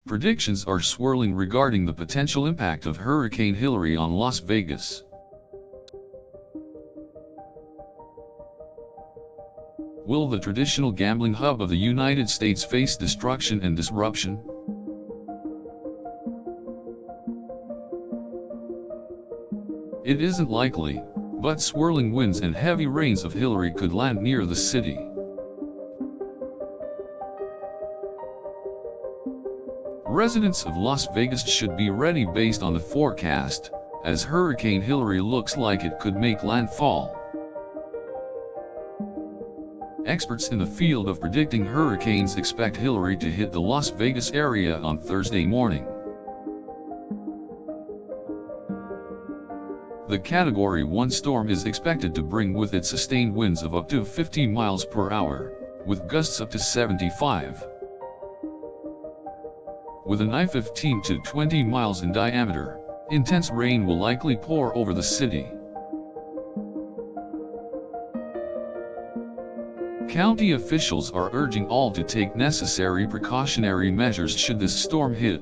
Predictions are swirling regarding the potential impact of Hurricane Hilary on Las Vegas. Will the traditional gambling hub of the United States face destruction and disruption? It isn't likely, but swirling winds and heavy rains of Hilary could land near the city. Residents of Las Vegas should be ready based on the forecast, as Hurricane Hilary looks like it could make landfall. Experts in the field of predicting hurricanes expect Hilary to hit the Las Vegas area on Thursday morning. The Category 1 storm is expected to bring with it sustained winds of up to 50 miles per hour, with gusts up to 75. With an eye 15 to 20 miles in diameter, intense rain will likely pour over the city. County officials are urging all to take necessary precautionary measures should this storm hit.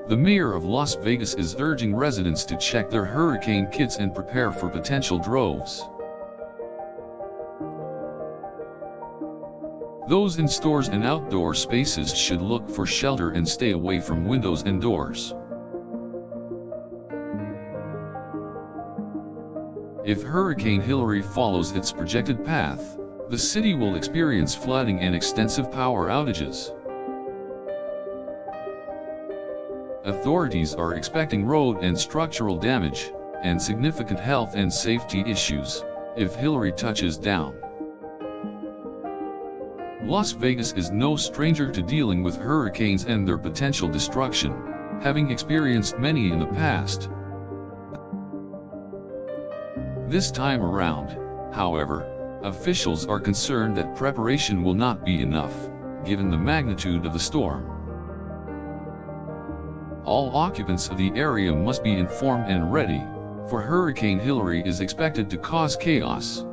The mayor of Las Vegas is urging residents to check their hurricane kits and prepare for potential droves. Those in stores and outdoor spaces should look for shelter and stay away from windows and doors. If Hurricane Hilary follows its projected path, the city will experience flooding and extensive power outages. Authorities are expecting road and structural damage, and significant health and safety issues, if Hilary touches down. Las Vegas is no stranger to dealing with hurricanes and their potential destruction, having experienced many in the past. This time around, however, officials are concerned that preparation will not be enough, given the magnitude of the storm. All occupants of the area must be informed and ready, for Hurricane Hilary is expected to cause chaos.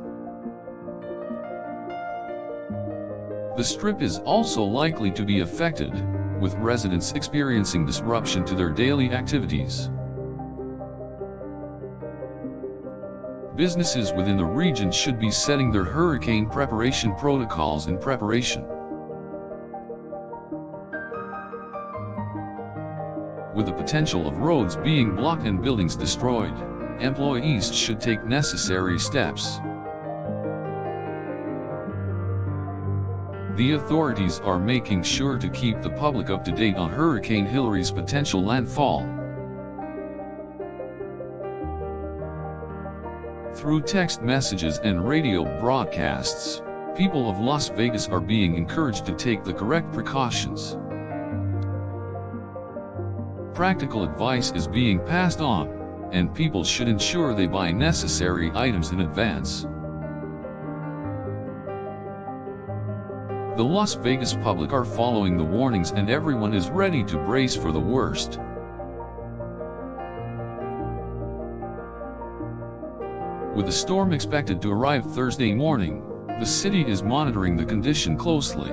The Strip is also likely to be affected, with residents experiencing disruption to their daily activities. Businesses within the region should be setting their hurricane preparation protocols in preparation. With the potential of roads being blocked and buildings destroyed, employees should take necessary steps. The authorities are making sure to keep the public up to date on Hurricane Hilary's potential landfall. Through text messages and radio broadcasts, people of Las Vegas are being encouraged to take the correct precautions. Practical advice is being passed on, and people should ensure they buy necessary items in advance. The Las Vegas public are following the warnings and everyone is ready to brace for the worst. With the storm expected to arrive Thursday morning, the city is monitoring the condition closely.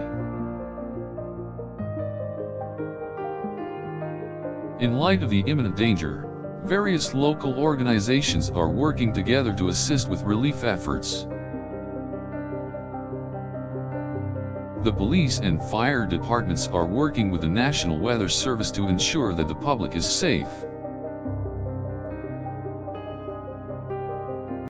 In light of the imminent danger, various local organizations are working together to assist with relief efforts. The police and fire departments are working with the National Weather Service to ensure that the public is safe.